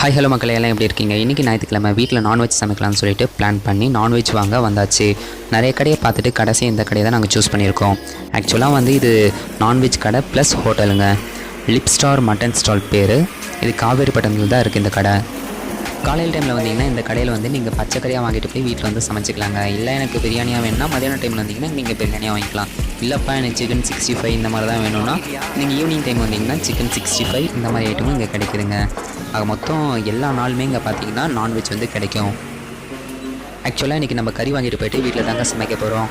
Hi hello மக்களே, எல்லாம் எப்படி இருக்கீங்க? இன்றைக்கி ஞாயிற்றுக்கிழமை வீட்டில் நான்வெஜ் சமைக்கலாம்னு சொல்லிட்டு பிளான் பண்ணி நான்வெஜ் வாங்க வந்தாச்சு. நிறைய கடையை பார்த்துட்டு கடைசி இந்த கடையை தான் நாங்கள் சூஸ் பண்ணியிருக்கோம். ஆக்சுவலாக வந்து இது நான்வெஜ் கடை ப்ளஸ் ஹோட்டலுங்க. லிப் ஸ்டார் மட்டன் ஸ்டால் பேர். இது காவேரிப்பட்டினத்தில் தான் இருக்குது இந்த கடை. காலையில் டைமில் வந்தீங்கன்னா இந்த கடையில் வந்து நீங்கள் பச்சைக்கறியாக வாங்கிட்டு போய் வீட்டில் வந்து சமைச்சிக்கலாங்க. இல்லை எனக்கு பிரியாணியாக வேணும்னா மதியான டைமில் வந்தீங்கன்னா நீங்கள் பிரியாணியாக வாங்கிக்கலாம். இல்லைப்பா எனக்கு சிக்கன் 65 இந்த மாதிரி தான் வேணும்னா நீங்கள் ஈவினிங் டைம் வந்தீங்கன்னா சிக்கன் 65 இந்த மாதிரி ஐட்டமும் இங்கே கிடைக்குதுங்க. ஆக மொத்தம் எல்லா நாளுமே இங்கே பார்த்தீங்கன்னா நான்வெஜ் வந்து கிடைக்கும். ஆக்சுவலாக இன்றைக்கி நம்ம கறி வாங்கிட்டு போய்ட்டு வீட்டில் தாங்க சமைக்க போகிறோம்.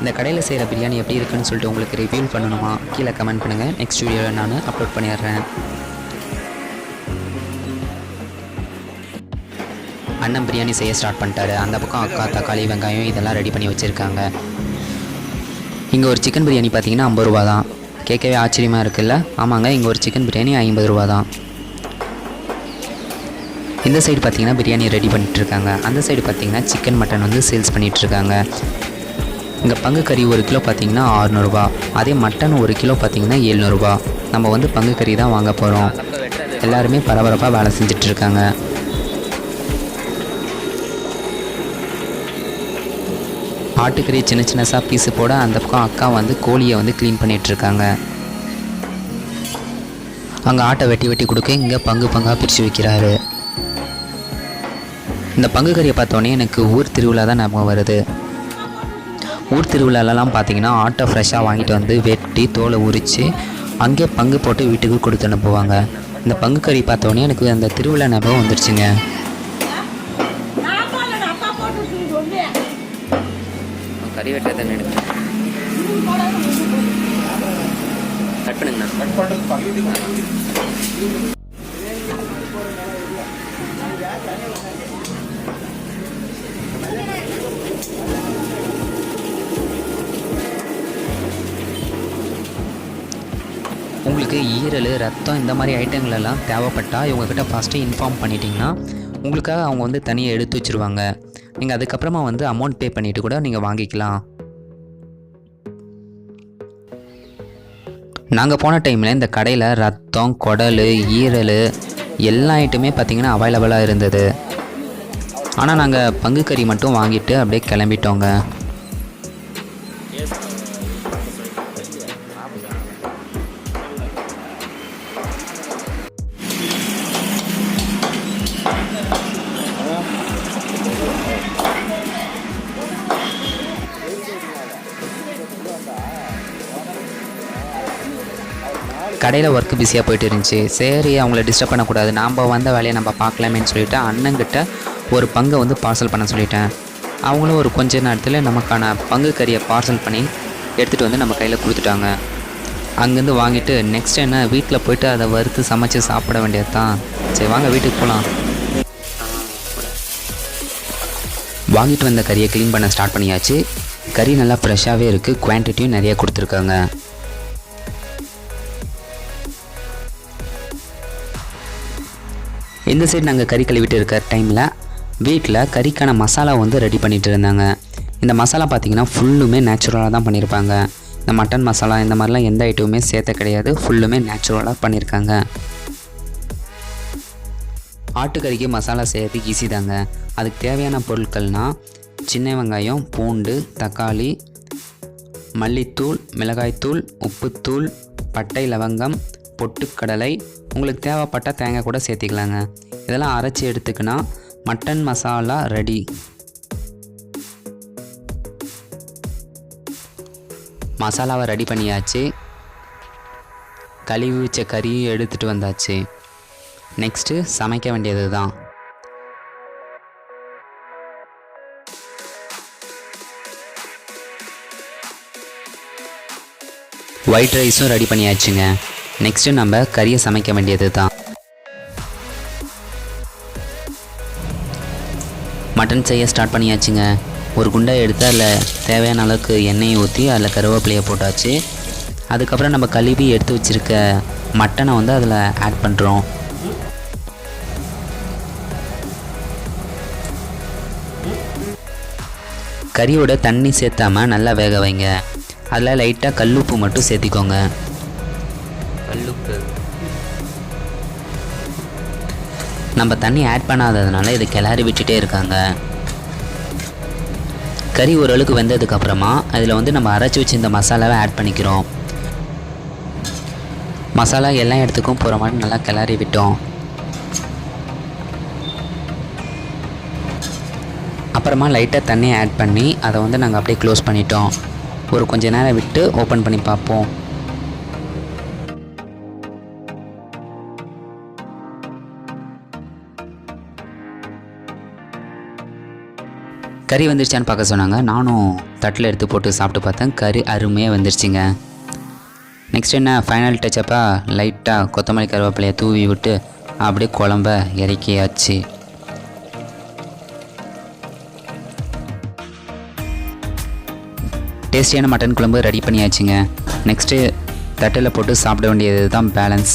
இந்த கடையில் செய்கிற பிரியாணி எப்படி இருக்குன்னு சொல்லிட்டு உங்களுக்கு ரிவ்யூ பண்ணணுமா கீழே கமெண்ட் பண்ணுங்கள். நெக்ஸ்ட் வீடியோவில் நான் அப்லோட் பண்ணிடுறேன். அண்ணன் பிரியாணி செய்ய ஸ்டார்ட் பண்ணிட்டாரு. அந்த பக்கம் அக்கா தக்காளி வெங்காயம் இதெல்லாம் ரெடி பண்ணி வச்சுருக்காங்க. இங்கே ஒரு சிக்கன் பிரியாணி பார்த்தீங்கன்னா 50 ரூபா தான். கேட்கவே ஆச்சரியமாக இருக்குல்ல? ஆமாங்க, இங்கே ஒரு சிக்கன் பிரியாணி 50 ரூபா தான். இந்த சைடு பார்த்தீங்கன்னா பிரியாணி ரெடி பண்ணிகிட்ருக்காங்க. அந்த சைடு பார்த்தீங்கன்னா சிக்கன் மட்டன் வந்து சேல்ஸ் பண்ணிகிட்ருக்காங்க. இங்கே பங்கு கறி 1 கிலோ பார்த்தீங்கன்னா 600 ரூபா. அதே மட்டன் 1 கிலோ பார்த்தீங்கன்னா 700 ரூபா. நம்ம வந்து பங்கு கறி தான் வாங்க போகிறோம். எல்லாருமே பரபரப்பாக வேலை செஞ்சிட்ருக்காங்க. ஆட்டுக்கறி சின்ன சின்னசாக பீஸு போட அந்த பக்கம் அக்கா வந்து கோழியை வந்து க்ளீன் பண்ணிகிட்ருக்காங்க. அங்கே ஆட்டை வெட்டி வெட்டி கொடுக்க இங்கே பங்கு பங்காக பிரித்து வைக்கிறாரு. இந்த பங்கு கறியை பார்த்தோன்னே எனக்கு ஊர் திருவிழா தான் ஞாபகம் வருது. ஊர் திருவிழாலலாம் பார்த்தீங்கன்னா ஆட்டை ஃப்ரெஷ்ஷாக வாங்கிட்டு வந்து வெட்டி தோலை உரித்து அங்கே பங்கு போட்டு வீட்டுக்கு கொடுத்து அனுப்புவாங்க. இந்த பங்கு கறி பார்த்தோன்னே எனக்கு அந்த திருவிழா ஞாபகம் வந்துடுச்சுங்க. கறி வெட்டத்தை நினைக்கிறேன். கட் பண்ணுங்கண்ணா. உங்களுக்கு ஈரல் ரத்தம் இந்த மாதிரி ஐட்டங்களெல்லாம் தேவைப்பட்டால் இவங்கக்கிட்ட ஃபஸ்ட்டு இன்ஃபார்ம் பண்ணிட்டீங்கன்னா உங்களுக்காக அவங்க வந்து தனியாக எடுத்து வச்சுருவாங்க. நீங்கள் அதுக்கப்புறமா வந்து அமௌண்ட் பே பண்ணிவிட்டு கூட நீங்கள் வாங்கிக்கலாம். நாங்கள் போன டைமில் இந்த கடையில் ரத்தம், குடல், ஈரல் எல்லா ஐட்டமே பார்த்திங்கன்னா அவைலபிளாக இருந்தது. ஆனால் நாங்கள் பங்கு கறி மட்டும் வாங்கிட்டு அப்படியே கிளம்பிட்டோங்க. கடையில் ஒர்க்கு பிஸியாக போயிட்டு இருந்துச்சு. சரி, அவங்கள டிஸ்டர்ப் பண்ணக்கூடாது, நாம் வந்த வேலையை நம்ம பார்க்கலாமேன்னு சொல்லிவிட்டு அண்ணங்கிட்ட ஒரு பங்கை வந்து பார்சல் பண்ண சொல்லிட்டேன். அவங்களும் ஒரு கொஞ்ச நேரத்தில் நமக்கான பங்கு கறியை பார்சல் பண்ணி எடுத்துகிட்டு வந்து நம்ம கையில் கொடுத்துட்டாங்க. அங்கேருந்து வாங்கிட்டு நெக்ஸ்ட் என்ன வீட்டில் போய்ட்டு அதை வறுத்து சமைச்சு சாப்பிட வேண்டியது தான். சரி வாங்க வீட்டுக்கு போகலாம். வாங்கிட்டு வந்த கறியை க்ளீன் பண்ண ஸ்டார்ட் பண்ணியாச்சு. கறி நல்லா ஃப்ரெஷ்ஷாகவே இருக்குது. குவான்டிட்டியும் நிறையா கொடுத்துருக்காங்க. இந்த சைடு நாங்கள் கறி கழுவிட்டு இருக்கிற டைமில் வீட்டில் கறிக்கான மசாலா வந்து ரெடி பண்ணிகிட்டு இருந்தாங்க. இந்த மசாலா பார்த்திங்கன்னா ஃபுல்லுமே நேச்சுரலாக தான் பண்ணியிருப்பாங்க. இந்த மட்டன் மசாலா இந்த மாதிரிலாம் எந்த ஐட்டமுமே சேர்த்த கிடையாது. ஃபுல்லுமே நேச்சுரலாக பண்ணியிருக்காங்க. ஆட்டுக்கறிக்கு மசாலா செய்யறதுக்கு ஈஸி தாங்க. அதுக்கு தேவையான பொருட்கள்னால் சின்ன வெங்காயம், பூண்டு, தக்காளி, மல்லித்தூள், மிளகாய்த்தூள், உப்புத்தூள், பட்டை, லவங்கம், பொட்டுக்கடலை, உங்களுக்கு தேவைப்பட்டால் தேங்காய் கூட சேர்த்திக்கலாங்க. இதெல்லாம் அரைச்சி எடுத்துக்கினா மட்டன் மசாலா ரெடி. மசாலாவை ரெடி பண்ணியாச்சு. கழுவி வச்ச கறியும் எடுத்துகிட்டு வந்தாச்சு. நெக்ஸ்ட்டு சமைக்க வேண்டியது தான். ஒயிட் ரைஸும் ரெடி பண்ணியாச்சுங்க. நெக்ஸ்ட்டு நம்ம கறியை சமைக்க வேண்டியது தான். மட்டன் செய்ய ஸ்டார்ட் பண்ணியாச்சுங்க. ஒரு குண்டை எடுத்து அதில் தேவையான அளவுக்கு எண்ணெயை ஊற்றி அதில் கருவேப்பிலையை போட்டாச்சு. அதுக்கப்புறம் நம்ம கழுவி எடுத்து வச்சுருக்க மட்டனை வந்து அதில் ஆட் பண்ணுறோம். கறியோட தண்ணி சேர்த்தாமல் நல்லா வேக வைங்க. அதில் லைட்டாக கல்லுப்பு மட்டும் சேர்த்திக்கோங்க. கல்லுப்பு நம்ம தண்ணி ஆட் பண்ணாததுனால இது கிளறி விட்டுட்டே இருக்காங்க. கறி ஓரளவுக்கு வெந்ததுக்கப்புறமா அதில் வந்து நம்ம அரைச்சி வச்சு இந்த மசாலாவை ஆட் பண்ணிக்கிறோம். மசாலா எல்லா இடத்துக்கும் போகிற மாதிரி நல்லா கிளறி விட்டோம். அப்புறமா லைட்டாக தண்ணி ஆட் பண்ணி அதை வந்து நாங்கள் அப்படியே க்ளோஸ் பண்ணிட்டோம். ஒரு கொஞ்ச நேரம் விட்டு ஓப்பன் பண்ணி பார்ப்போம். கறி வந்துருச்சான்னு பார்க்க சொன்னாங்க. நானும் தட்டில் எடுத்து போட்டு சாப்பிட்டு பார்த்தேன். கறி அருமையாக வந்துருச்சுங்க. நெக்ஸ்ட் என்ன, ஃபைனல் டச்சப்பாக லைட்டாக கொத்தமல்லி கருவேப்பிலையை தூவி விட்டு அப்படியே குழம்ப இறக்கியாச்சு. டேஸ்டியான மட்டன் குழம்பு ரெடி பண்ணியாச்சுங்க. நெக்ஸ்ட்டு தட்டில் போட்டு சாப்பிட வேண்டியது தான் பேலன்ஸ்.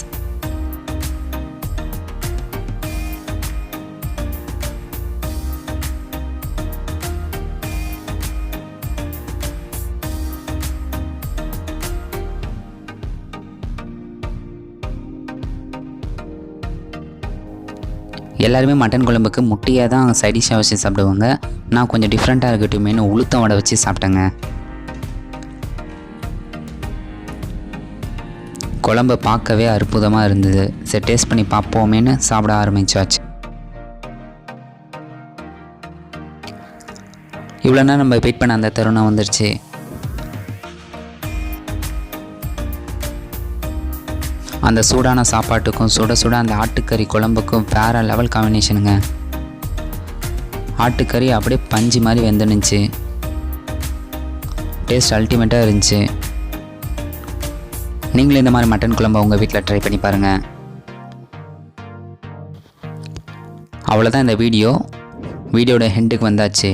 எல்லாருமே மட்டன் குழம்புக்கு முட்டையாக தான் சைடிஷாக வச்சு சாப்பிடுவாங்க. நான் கொஞ்சம் டிஃப்ரெண்ட்டாக இருக்கட்டுமேனு உளுத்தம் வடை வச்சு சாப்பிட்டேங்க. குழம்பு பார்க்கவே அற்புதமாக இருந்தது. சரி டேஸ்ட் பண்ணி பார்ப்போமேனு சாப்பிட ஆரம்பிச்சாச்சு. இவ்வளோ நேரம் நம்ம வெயிட் பண்ண அந்த தருணம் வந்துருச்சு. அந்த சூடான சாப்பாட்டுக்கும் சுட சுட அந்த ஆட்டுக்கறி குழம்புக்கும் வேறு லெவல் காம்பினேஷனுங்க. ஆட்டுக்கறி அப்படியே பஞ்சு மாதிரி வெந்துனுச்சு. டேஸ்ட் அல்டிமேட்டாக இருந்துச்சு. நீங்களும் இந்த மாதிரி மட்டன் குழம்பு உங்கள் வீட்டில் ட்ரை பண்ணி பாருங்கள். அவ்வளோதான் இந்த வீடியோட ஹெண்டுக்கு வந்தாச்சு.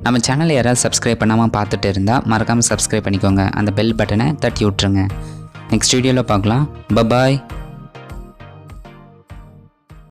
நம்ம சேனலை யாராவது சப்ஸ்கிரைப் பண்ணாமல் பார்த்துட்டு இருந்தால் மறக்காமல் சப்ஸ்கிரைப் பண்ணிக்கோங்க. அந்த பெல் பட்டனை தட்டி விட்ருங்க. நெக்ஸ்ட் வீடியோவில் பார்க்கலாம். பாய்.